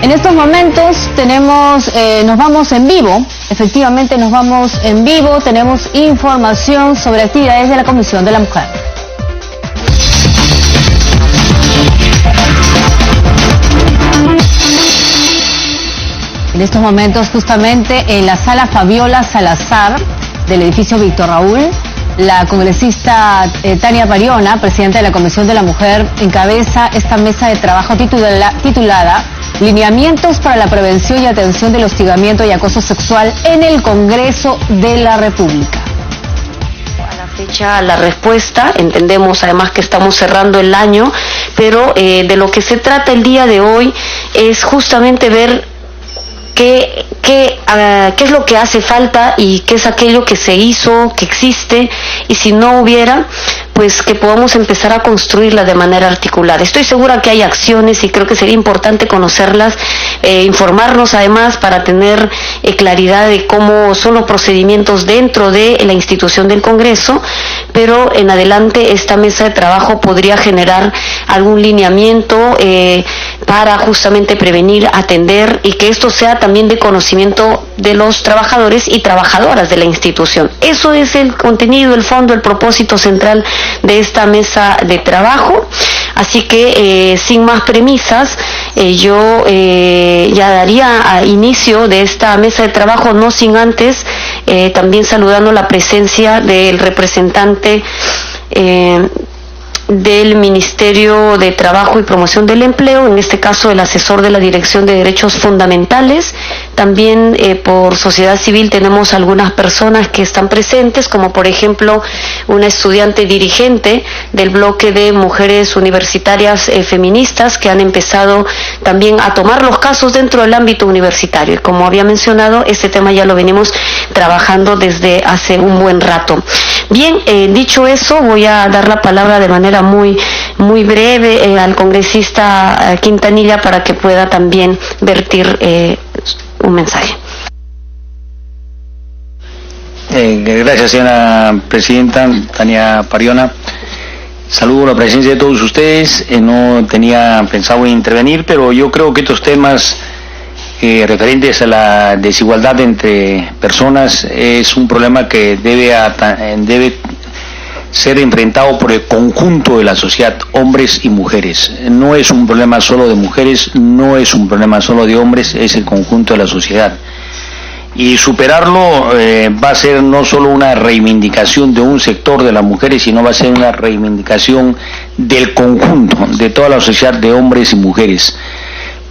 En estos momentos nos vamos en vivo, efectivamente nos vamos en vivo, tenemos información sobre actividades de la Comisión de la Mujer. En estos momentos, justamente en la sala Fabiola Salazar del edificio Víctor Raúl, la congresista Tania Pariona, presidenta de la Comisión de la Mujer, encabeza esta mesa de trabajo titulada Lineamientos para la prevención y atención del hostigamiento y acoso sexual en el Congreso de la República. A la fecha, la respuesta, entendemos además que estamos cerrando el año, pero de lo que se trata el día de hoy es justamente ver qué es lo que hace falta y qué es aquello que se hizo, que existe, y si no hubiera, pues que podamos empezar a construirla de manera articulada. Estoy segura que hay acciones y creo que sería importante conocerlas, informarnos además para tener claridad de cómo son los procedimientos dentro de la institución del Congreso, pero en adelante esta mesa de trabajo podría generar algún lineamiento para justamente prevenir, atender y que esto sea también de conocimiento de los trabajadores y trabajadoras de la institución. Eso es el contenido, el fondo, el propósito central de esta mesa de trabajo. Así que sin más premisas, yo ya daría inicio de esta mesa de trabajo, no sin antes también saludando la presencia del representante del Ministerio de Trabajo y Promoción del Empleo, en este caso el asesor de la Dirección de Derechos Fundamentales. También por sociedad civil tenemos algunas personas que están presentes, como por ejemplo una estudiante dirigente del bloque de mujeres universitarias feministas que han empezado también a tomar los casos dentro del ámbito universitario. Y como había mencionado, este tema ya lo venimos trabajando desde hace un buen rato. Bien, dicho eso, voy a dar la palabra de manera muy breve al congresista Quintanilla para que pueda también vertir un mensaje. Gracias, señora presidenta Tania Pariona. Saludo la presencia de todos ustedes. No tenía pensado intervenir, pero yo creo que estos temas referentes a la desigualdad entre personas es un problema que debe ser enfrentado por el conjunto de la sociedad, hombres y mujeres. No es un problema solo de mujeres, no es un problema solo de hombres, es el conjunto de la sociedad. Y superarlo va a ser no solo una reivindicación de un sector de las mujeres, sino va a ser una reivindicación del conjunto, de toda la sociedad de hombres y mujeres.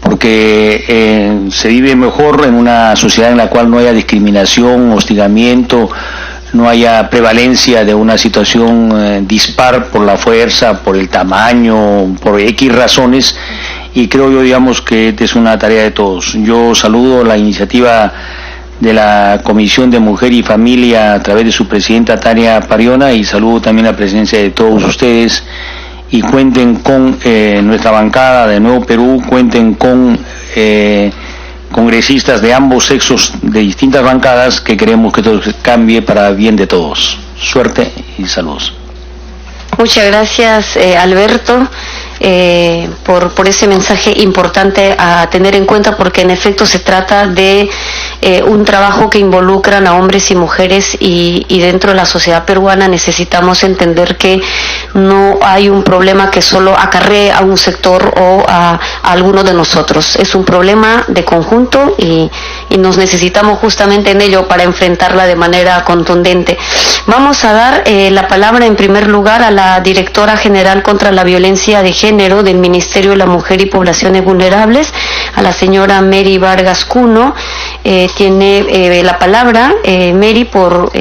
Porque se vive mejor en una sociedad en la cual no haya discriminación, hostigamiento, no haya prevalencia de una situación dispar por la fuerza, por el tamaño, por X razones, y creo yo, digamos, que esta es una tarea de todos. Yo saludo la iniciativa de la Comisión de Mujer y Familia a través de su presidenta Tania Pariona, y saludo también la presencia de todos ustedes, y cuenten con nuestra bancada de Nuevo Perú, cuenten con congresistas de ambos sexos de distintas bancadas, que queremos que todo cambie para bien de todos. Suerte y saludos. Muchas gracias, Alberto, por ese mensaje importante a tener en cuenta, porque en efecto se trata de un trabajo que involucran a hombres y mujeres, y dentro de la sociedad peruana necesitamos entender que no hay un problema que solo acarree a un sector o a alguno de nosotros. Es un problema de conjunto y nos necesitamos justamente en ello para enfrentarla de manera contundente. Vamos a dar la palabra en primer lugar a la Directora General contra la Violencia de Género del Ministerio de la Mujer y Poblaciones Vulnerables, a la señora Mary Vargas Cuno. Tiene la palabra Mary por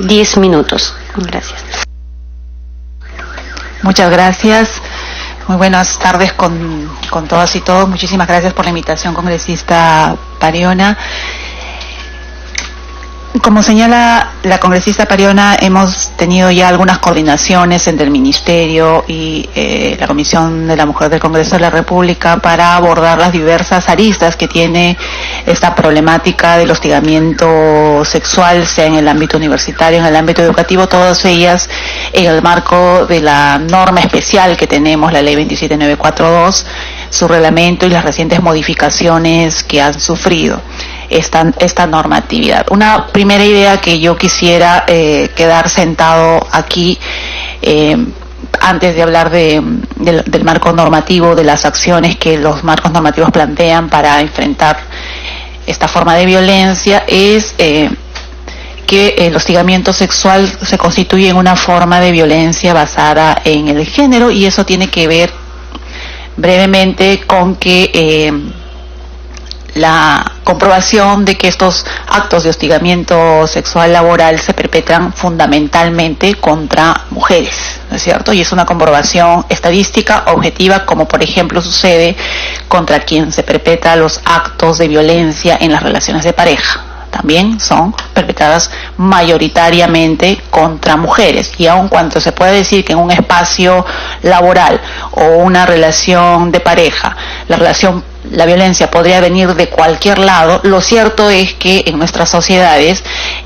10 minutos. Gracias. Muchas gracias. Muy buenas tardes con todas y todos. Muchísimas gracias por la invitación, congresista Pariona. Como señala la congresista Pariona, hemos tenido ya algunas coordinaciones entre el Ministerio y la Comisión de la Mujer del Congreso de la República para abordar las diversas aristas que tiene esta problemática del hostigamiento sexual, sea en el ámbito universitario, en el ámbito educativo, todas ellas en el marco de la norma especial que tenemos, la Ley 27942, su reglamento y las recientes modificaciones que han sufrido esta normatividad. Una primera idea que yo quisiera quedar sentado aquí, antes de hablar del marco normativo, de las acciones que los marcos normativos plantean para enfrentar esta forma de violencia, es que el hostigamiento sexual se constituye en una forma de violencia basada en el género, y eso tiene que ver brevemente con que la comprobación de que estos actos de hostigamiento sexual laboral se perpetran fundamentalmente contra mujeres, ¿no es cierto? Y es una comprobación estadística objetiva, como por ejemplo sucede contra quien se perpetra los actos de violencia en las relaciones de pareja. También son perpetradas mayoritariamente contra mujeres, y aun cuando se puede decir que en un espacio laboral o una relación de pareja la violencia podría venir de cualquier lado, lo cierto es que en nuestras sociedades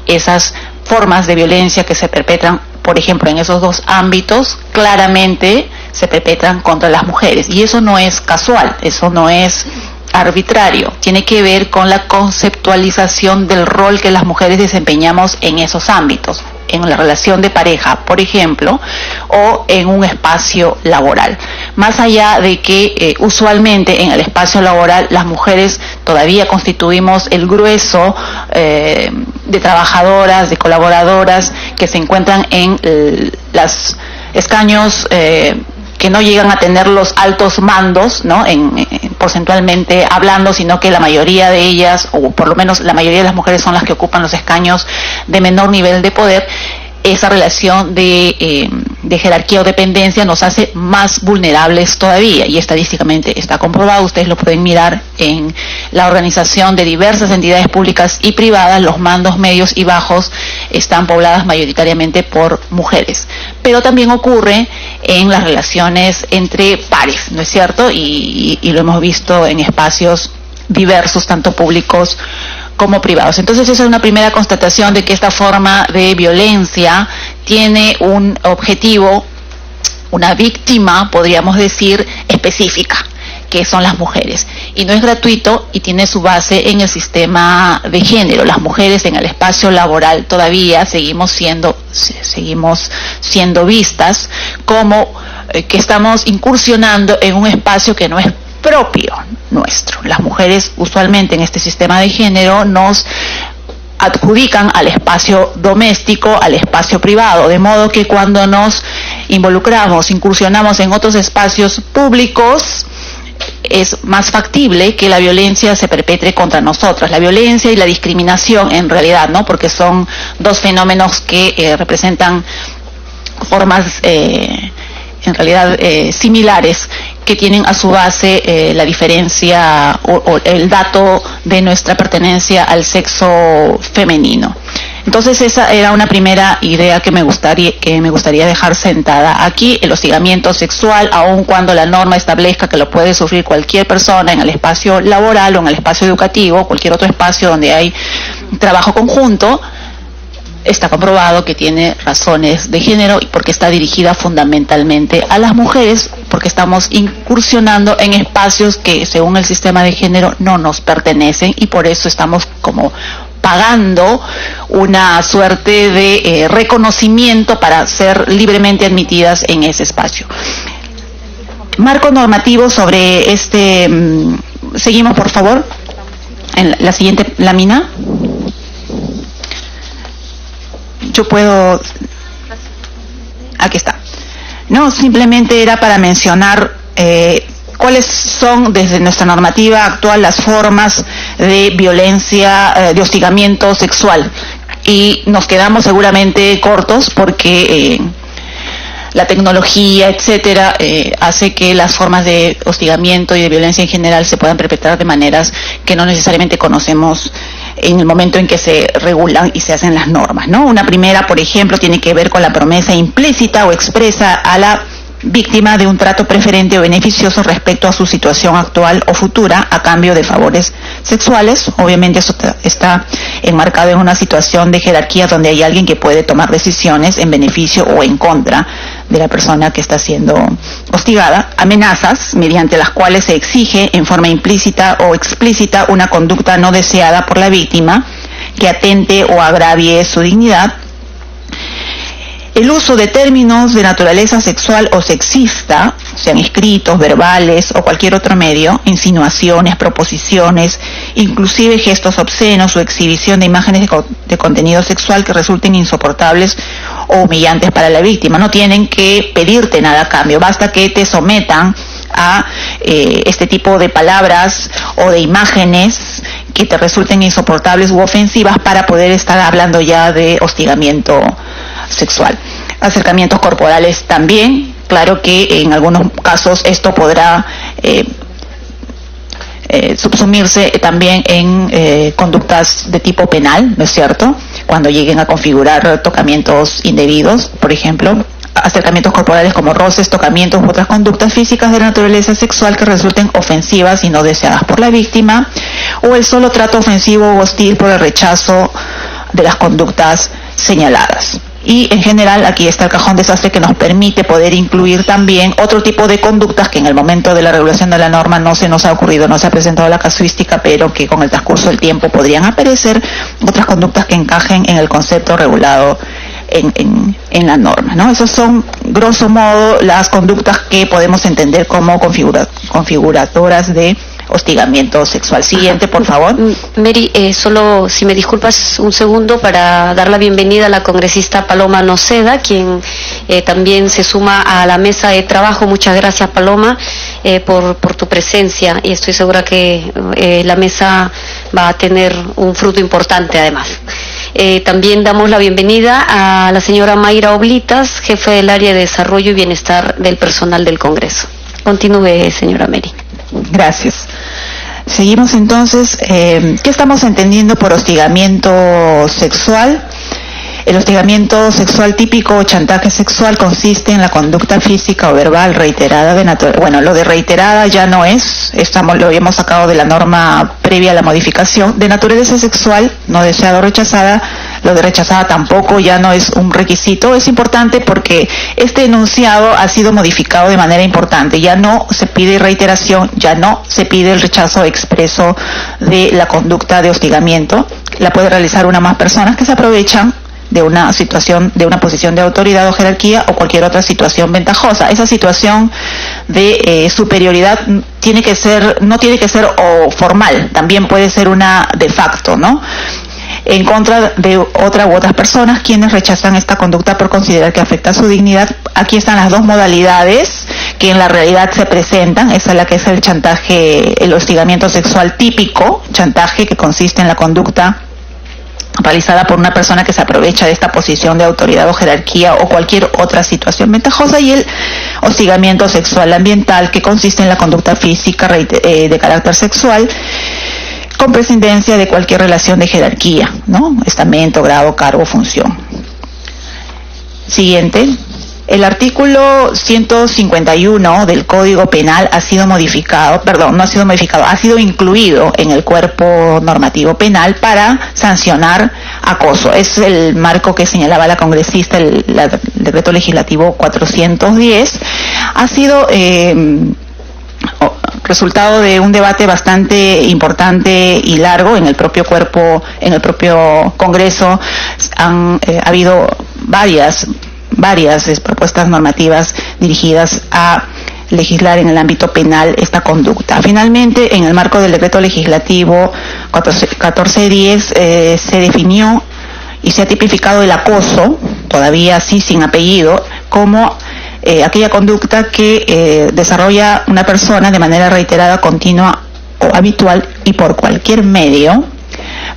esas formas de violencia que se perpetran, por ejemplo, en esos dos ámbitos, claramente se perpetran contra las mujeres, y eso no es casual, eso no es arbitrario, tiene que ver con la conceptualización del rol que las mujeres desempeñamos en esos ámbitos, en la relación de pareja, por ejemplo, o en un espacio laboral. Más allá de que usualmente en el espacio laboral las mujeres todavía constituimos el grueso de trabajadoras, de colaboradoras que se encuentran en los escaños que no llegan a tener los altos mandos, ¿no? Porcentualmente hablando, sino que la mayoría de ellas, o por lo menos la mayoría de las mujeres, son las que ocupan los escaños de menor nivel de poder. Esa relación de jerarquía o dependencia nos hace más vulnerables todavía, y estadísticamente está comprobado. Ustedes lo pueden mirar en la organización de diversas entidades públicas y privadas. Los mandos medios y bajos están pobladas mayoritariamente por mujeres, pero también ocurre en las relaciones entre pares, ¿no es cierto? Y lo hemos visto en espacios diversos, tanto públicos como privados. Entonces esa es una primera constatación de que esta forma de violencia tiene un objetivo, una víctima, podríamos decir, específica, que son las mujeres. Y no es gratuito, y tiene su base en el sistema de género. Las mujeres en el espacio laboral todavía seguimos siendo vistas como que estamos incursionando en un espacio que no es propio nuestro. Las mujeres usualmente en este sistema de género nos adjudican al espacio doméstico, al espacio privado, de modo que cuando nos involucramos, incursionamos en otros espacios públicos, es más factible que la violencia se perpetre contra nosotras. La violencia y la discriminación, en realidad, ¿no? Porque son dos fenómenos que representan formas en realidad similares, que tienen a su base la diferencia o el dato de nuestra pertenencia al sexo femenino. Entonces esa era una primera idea que me gustaría dejar sentada aquí. El hostigamiento sexual, aun cuando la norma establezca que lo puede sufrir cualquier persona en el espacio laboral o en el espacio educativo, cualquier otro espacio donde hay trabajo conjunto, está comprobado que tiene razones de género, y porque está dirigida fundamentalmente a las mujeres, porque estamos incursionando en espacios que según el sistema de género no nos pertenecen, y por eso estamos como pagando una suerte de reconocimiento para ser libremente admitidas en ese espacio. Marco normativo sobre este, seguimos por favor, en la siguiente lámina. Yo puedo, aquí está. No, simplemente era para mencionar cuáles son desde nuestra normativa actual las formas de violencia, de hostigamiento sexual. Y nos quedamos seguramente cortos porque la tecnología, etcétera, hace que las formas de hostigamiento y de violencia en general se puedan perpetrar de maneras que no necesariamente conocemos en el momento en que se regulan y se hacen las normas, ¿no? Una primera, por ejemplo, tiene que ver con la promesa implícita o expresa a la víctima de un trato preferente o beneficioso respecto a su situación actual o futura a cambio de favores sexuales. Obviamente eso está enmarcado en una situación de jerarquía donde hay alguien que puede tomar decisiones en beneficio o en contra de la persona que está siendo hostigada. Amenazas mediante las cuales se exige en forma implícita o explícita una conducta no deseada por la víctima que atente o agravie su dignidad. El uso de términos de naturaleza sexual o sexista, sean escritos, verbales o cualquier otro medio, insinuaciones, proposiciones, inclusive gestos obscenos o exhibición de imágenes de contenido sexual que resulten insoportables o humillantes para la víctima. No tienen que pedirte nada a cambio, basta que te sometan a este tipo de palabras o de imágenes que te resulten insoportables u ofensivas para poder estar hablando ya de hostigamiento sexual. Acercamientos corporales también, claro que en algunos casos esto podrá subsumirse también en conductas de tipo penal, ¿no es cierto? Cuando lleguen a configurar tocamientos indebidos, por ejemplo, acercamientos corporales como roces, tocamientos u otras conductas físicas de naturaleza sexual que resulten ofensivas y no deseadas por la víctima, o el solo trato ofensivo o hostil por el rechazo de las conductas señaladas. Y en general aquí está el cajón desastre que nos permite poder incluir también otro tipo de conductas que en el momento de la regulación de la norma no se nos ha ocurrido, no se ha presentado la casuística, pero que con el transcurso del tiempo podrían aparecer otras conductas que encajen en el concepto regulado en la norma, ¿no? Esas son, grosso modo, las conductas que podemos entender como configuradoras de hostigamiento sexual. Siguiente, por favor. Mary, solo si me disculpas un segundo para dar la bienvenida a la congresista Paloma Noceda, quien también se suma a la mesa de trabajo. Muchas gracias, Paloma, por tu presencia, y estoy segura que la mesa va a tener un fruto importante además. También damos la bienvenida a la señora Mayra Oblitas, jefe del área de Desarrollo y Bienestar del Personal del Congreso. Continúe, señora Mary. Gracias. Seguimos entonces. ¿Qué estamos entendiendo por hostigamiento sexual? El hostigamiento sexual típico o chantaje sexual consiste en la conducta física o verbal reiterada de naturaleza. Bueno, lo de reiterada ya no es, lo habíamos sacado de la norma previa a la modificación. De naturaleza sexual, no deseada o rechazada, lo de rechazada tampoco ya no es un requisito. Es importante porque este enunciado ha sido modificado de manera importante. Ya no se pide reiteración, ya no se pide el rechazo expreso de la conducta de hostigamiento. La puede realizar una o más personas que se aprovechan de una situación, de una posición de autoridad o jerarquía o cualquier otra situación ventajosa. Esa situación de superioridad no tiene que ser o formal, también puede ser una de facto, ¿no? En contra de otra u otras personas quienes rechazan esta conducta por considerar que afecta a su dignidad. Aquí están las dos modalidades que en la realidad se presentan. Esa es la que es el chantaje, el hostigamiento sexual típico, chantaje que consiste en la conducta realizada por una persona que se aprovecha de esta posición de autoridad o jerarquía o cualquier otra situación ventajosa, y el hostigamiento sexual ambiental, que consiste en la conducta física de carácter sexual con prescindencia de cualquier relación de jerarquía, ¿no? Estamento, grado, cargo, función. Siguiente. El artículo 151 del Código Penal ha sido ha sido incluido en el cuerpo normativo penal para sancionar acoso. Es el marco que señalaba la congresista, el decreto legislativo 410. Ha sido resultado de un debate bastante importante y largo en el propio Congreso. Ha habido varias propuestas normativas dirigidas a legislar en el ámbito penal esta conducta. Finalmente, en el marco del decreto legislativo 1410 se definió y se ha tipificado el acoso, todavía así sin apellido, como aquella conducta que desarrolla una persona de manera reiterada, continua o habitual y por cualquier medio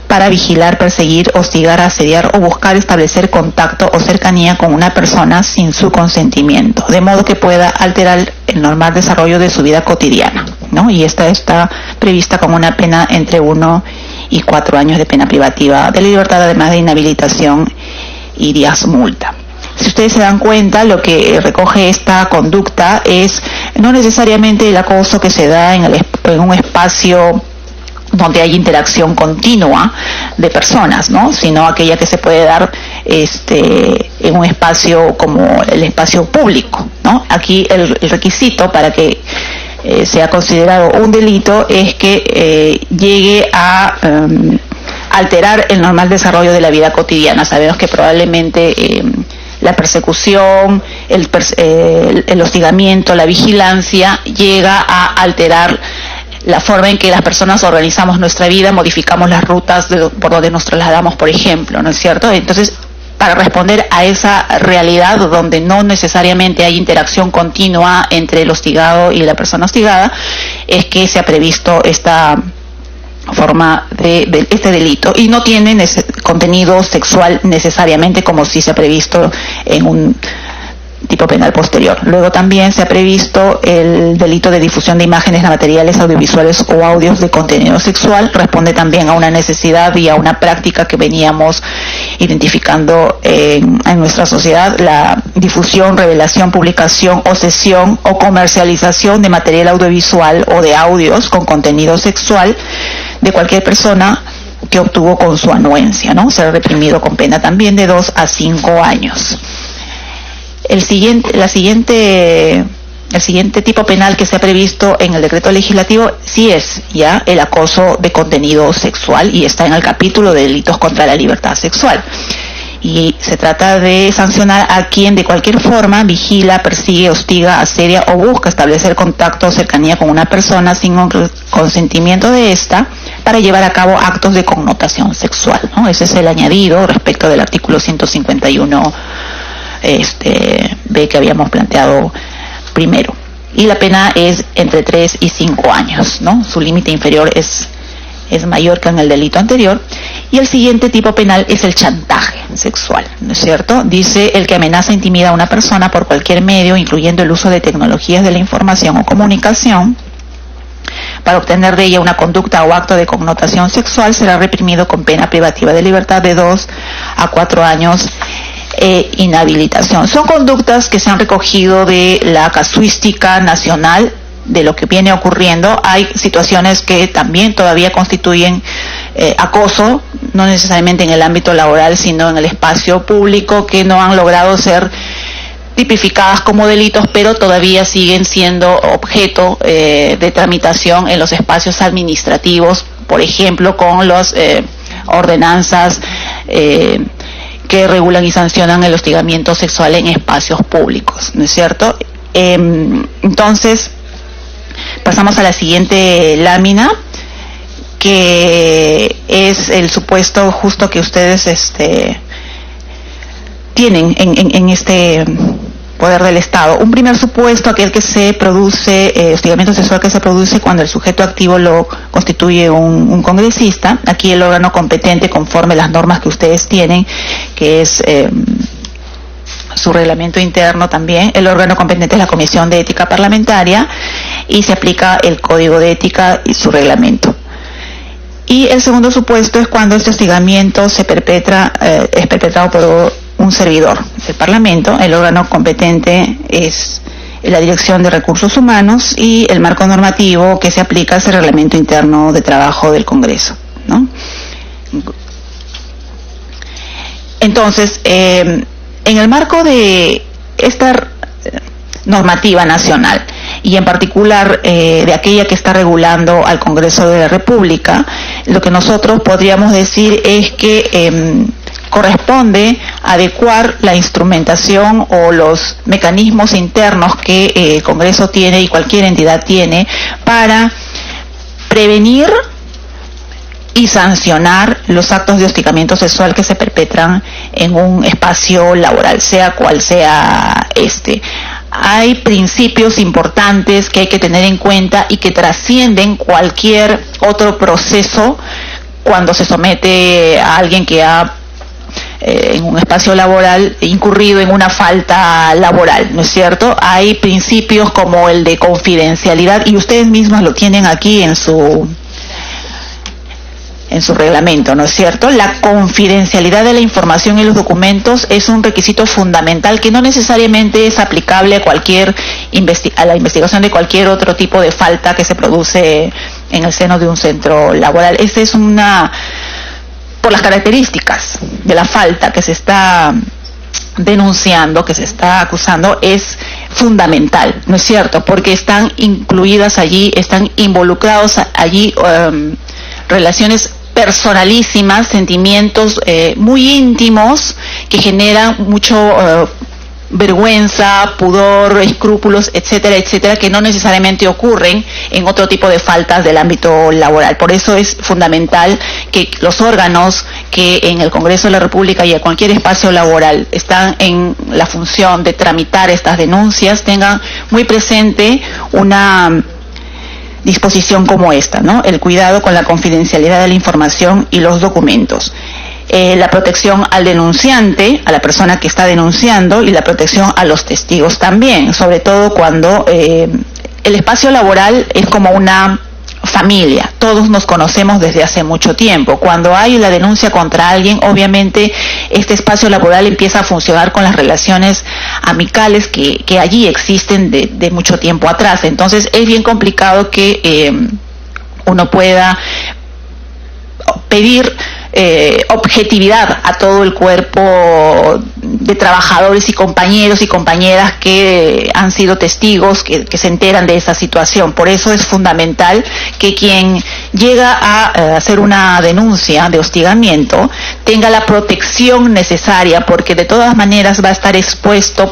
para vigilar, perseguir, hostigar, asediar o buscar establecer contacto o cercanía con una persona sin su consentimiento, de modo que pueda alterar el normal desarrollo de su vida cotidiana, ¿no? Y esta está prevista como una pena entre 1 y 4 años de pena privativa de la libertad, además de inhabilitación y días multa. si ustedes se dan cuenta, lo que recoge esta conducta es no necesariamente el acoso que se da en un espacio donde hay interacción continua de personas, ¿no? Sino aquella que se puede dar en un espacio como el espacio público, ¿no? Aquí el requisito para que sea considerado un delito es que llegue a alterar el normal desarrollo de la vida cotidiana. Sabemos que probablemente la persecución, el hostigamiento, la vigilancia llega a alterar la forma en que las personas organizamos nuestra vida, modificamos las rutas por donde nos trasladamos, por ejemplo, ¿no es cierto? Entonces, para responder a esa realidad donde no necesariamente hay interacción continua entre el hostigado y la persona hostigada, es que se ha previsto esta forma de este delito, y no tiene contenido sexual necesariamente, como sí se ha previsto en un tipo penal posterior. Luego también se ha previsto el delito de difusión de imágenes, materiales audiovisuales o audios de contenido sexual. Responde también a una necesidad y a una práctica que veníamos identificando en nuestra sociedad: la difusión, revelación, publicación o cesión o comercialización de material audiovisual o de audios con contenido sexual de cualquier persona que obtuvo con su anuencia, ¿no? Será reprimido con pena también de 2 a 5 años. El siguiente tipo penal que se ha previsto en el decreto legislativo sí es ya el acoso de contenido sexual, y está en el capítulo de delitos contra la libertad sexual. Y se trata de sancionar a quien de cualquier forma vigila, persigue, hostiga, asedia o busca establecer contacto o cercanía con una persona sin consentimiento de ésta para llevar a cabo actos de connotación sexual, ¿no? Ese es el añadido respecto del artículo 151 B que habíamos planteado primero. Y la pena es entre 3 y 5 años, ¿no? Su límite inferior es mayor que en el delito anterior. Y el siguiente tipo penal es el chantaje sexual, ¿no es cierto? Dice: el que amenaza, intimida a una persona por cualquier medio, incluyendo el uso de tecnologías de la información o comunicación, para obtener de ella una conducta o acto de connotación sexual, será reprimido con pena privativa de libertad de 2 a 4 años inhabilitación. Son conductas que se han recogido de la casuística nacional de lo que viene ocurriendo. Hay situaciones que también todavía constituyen acoso, no necesariamente en el ámbito laboral, sino en el espacio público, que no han logrado ser tipificadas como delitos, pero todavía siguen siendo objeto de tramitación en los espacios administrativos, por ejemplo, con las ordenanzas que regulan y sancionan el hostigamiento sexual en espacios públicos, ¿no es cierto? Entonces, pasamos a la siguiente lámina, que es el supuesto justo que ustedes tienen en este poder del Estado. Un primer supuesto, aquel que se produce, hostigamiento sexual que se produce cuando el sujeto activo lo constituye un congresista. Aquí el órgano competente, conforme las normas que ustedes tienen, que es su reglamento interno también, el órgano competente es la Comisión de Ética Parlamentaria, y se aplica el Código de Ética y su reglamento. Y el segundo supuesto es cuando este hostigamiento es perpetrado por un servidor del Parlamento. El órgano competente es la Dirección de Recursos Humanos, y el marco normativo que se aplica es el Reglamento Interno de Trabajo del Congreso, ¿no? Entonces, en el marco de esta normativa nacional, y en particular de aquella que está regulando al Congreso de la República, lo que nosotros podríamos decir es que corresponde adecuar la instrumentación o los mecanismos internos que el Congreso tiene y cualquier entidad tiene para prevenir y sancionar los actos de hostigamiento sexual que se perpetran en un espacio laboral, sea cual sea este. Hay principios importantes que hay que tener en cuenta y que trascienden cualquier otro proceso cuando se somete a alguien que ha en un espacio laboral incurrido en una falta laboral, ¿no es cierto? Hay principios como el de confidencialidad, y ustedes mismos lo tienen aquí en su su reglamento, ¿no es cierto? La confidencialidad de la información y los documentos es un requisito fundamental que no necesariamente es aplicable a la investigación de cualquier otro tipo de falta que se produce en el seno de un centro laboral. Esta es por las características de la falta que se está denunciando, que se está acusando, es fundamental, ¿no es cierto? Porque están incluidas allí, están involucrados allí relaciones personalísimas, sentimientos muy íntimos que generan mucho vergüenza, pudor, escrúpulos, etcétera, etcétera, que no necesariamente ocurren en otro tipo de faltas del ámbito laboral. Por eso es fundamental que los órganos que en el Congreso de la República y en cualquier espacio laboral están en la función de tramitar estas denuncias tengan muy presente una disposición como esta, ¿no? El cuidado con la confidencialidad de la información y los documentos. La protección al denunciante, a la persona que está denunciando, y la protección a los testigos también, sobre todo cuando el espacio laboral es como una familia, todos nos conocemos desde hace mucho tiempo. Cuando hay la denuncia contra alguien, obviamente este espacio laboral empieza a funcionar con las relaciones amicales que allí existen de mucho tiempo atrás. Entonces es bien complicado que uno pueda pedir objetividad a todo el cuerpo de trabajadores y compañeras que han sido testigos, que se enteran de esa situación. Por eso es fundamental que quien llega a hacer una denuncia de hostigamiento tenga la protección necesaria, porque de todas maneras va a estar expuesto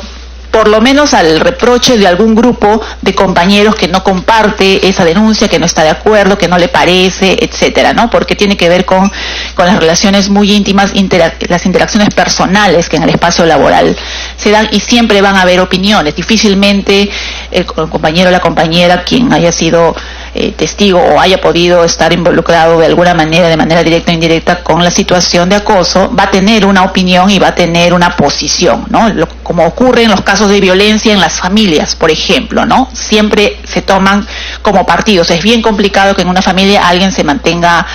por lo menos al reproche de algún grupo de compañeros que no comparte esa denuncia, que no está de acuerdo, que no le parece, etcétera, ¿no? Porque tiene que ver con las relaciones muy íntimas, las interacciones personales que en el espacio laboral se dan, y siempre van a haber opiniones. Difícilmente el compañero o la compañera, quien haya sido testigo o haya podido estar involucrado de alguna manera, de manera directa o indirecta, con la situación de acoso, va a tener una opinión y va a tener una posición, ¿no? Como ocurre en los casos de violencia en las familias, por ejemplo, ¿no? Siempre se toman como partidos. Es bien complicado que en una familia alguien se mantenga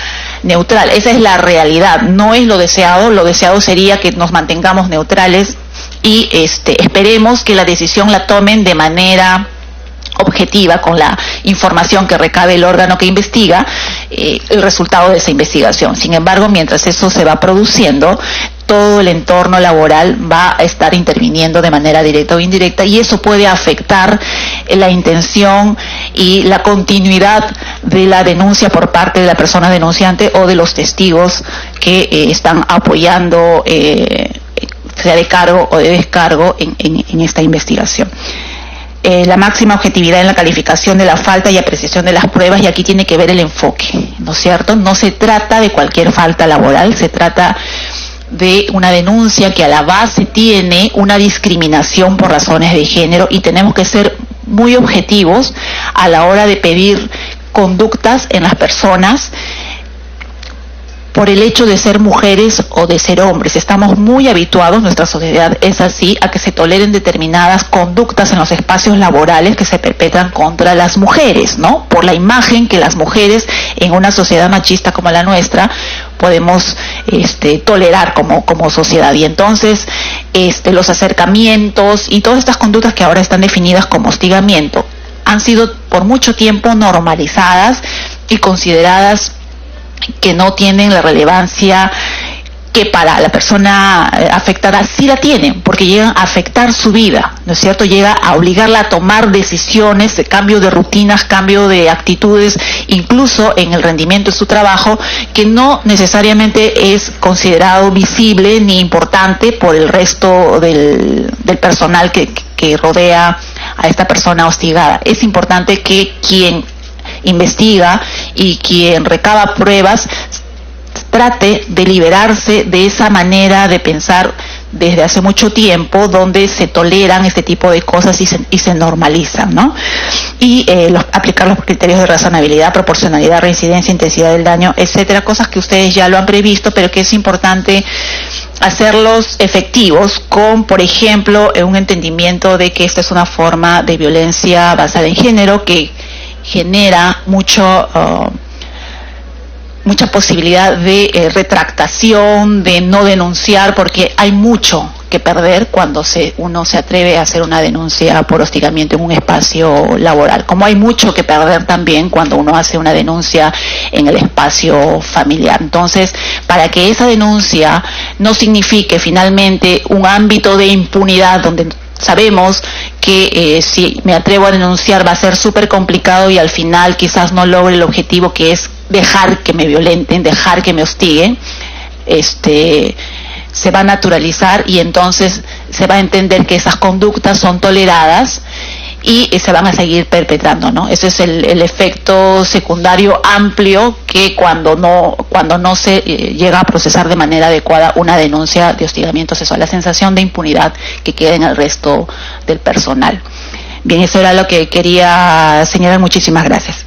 neutral. Esa es la realidad, no es lo deseado. Lo deseado sería que nos mantengamos neutrales y esperemos que la decisión la tomen de manera objetiva, con la información que recabe el órgano que investiga, el resultado de esa investigación. Sin embargo, mientras eso se va produciendo, todo el entorno laboral va a estar interviniendo de manera directa o indirecta, y eso puede afectar la intención y la continuidad de la denuncia por parte de la persona denunciante o de los testigos que están apoyando, sea de cargo o de descargo, en esta investigación. La máxima objetividad en la calificación de la falta y apreciación de las pruebas, y aquí tiene que ver el enfoque, ¿no es cierto? No se trata de cualquier falta laboral, se trata de una denuncia que a la base tiene una discriminación por razones de género, y tenemos que ser muy objetivos a la hora de pedir conductas en las personas por el hecho de ser mujeres o de ser hombres. Estamos muy habituados, nuestra sociedad es así, a que se toleren determinadas conductas en los espacios laborales que se perpetran contra las mujeres, ¿no? Por la imagen que las mujeres en una sociedad machista como la nuestra podemos tolerar como sociedad. Y entonces los acercamientos y todas estas conductas que ahora están definidas como hostigamiento han sido por mucho tiempo normalizadas y consideradas que no tienen la relevancia que para la persona afectada sí la tienen, porque llegan a afectar su vida, ¿no es cierto? Llega a obligarla a tomar decisiones de cambio de rutinas, cambio de actitudes, incluso en el rendimiento de su trabajo, que no necesariamente es considerado visible ni importante por el resto del personal que rodea a esta persona hostigada. Es importante que quien investiga y quien recaba pruebas trate de liberarse de esa manera de pensar desde hace mucho tiempo, donde se toleran este tipo de cosas y se normalizan, ¿no? Y aplicar los criterios de razonabilidad, proporcionalidad, reincidencia, intensidad del daño, etcétera, cosas que ustedes ya lo han previsto, pero que es importante hacerlos efectivos con, por ejemplo, un entendimiento de que esta es una forma de violencia basada en género que genera mucha posibilidad de retractación, de no denunciar, porque hay mucho que perder cuando uno se atreve a hacer una denuncia por hostigamiento en un espacio laboral, como hay mucho que perder también cuando uno hace una denuncia en el espacio familiar. Entonces, para que esa denuncia no signifique finalmente un ámbito de impunidad donde sabemos que si me atrevo a denunciar va a ser súper complicado y al final quizás no logre el objetivo, que es dejar que me violenten, dejar que me hostiguen, se va a naturalizar y entonces se va a entender que esas conductas son toleradas y se van a seguir perpetrando, ¿no? Ese es el efecto secundario amplio que cuando no se llega a procesar de manera adecuada una denuncia de hostigamiento sexual, la sensación de impunidad que queda en el resto del personal. Bien, eso era lo que quería señalar. Muchísimas gracias.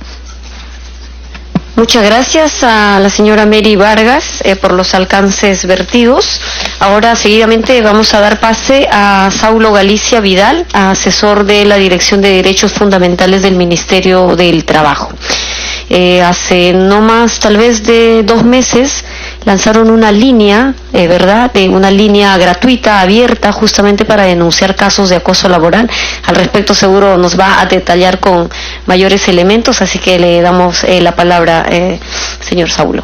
Muchas gracias a la señora Mary Vargas por los alcances vertidos. Ahora seguidamente vamos a dar pase a Saulo Galicia Vidal, asesor de la Dirección de Derechos Fundamentales del Ministerio del Trabajo. Hace no más tal vez de 2 meses lanzaron una línea, ¿verdad?, de una línea gratuita, abierta, justamente para denunciar casos de acoso laboral. Al respecto seguro nos va a detallar con mayores elementos, así que le damos la palabra, señor Saulo.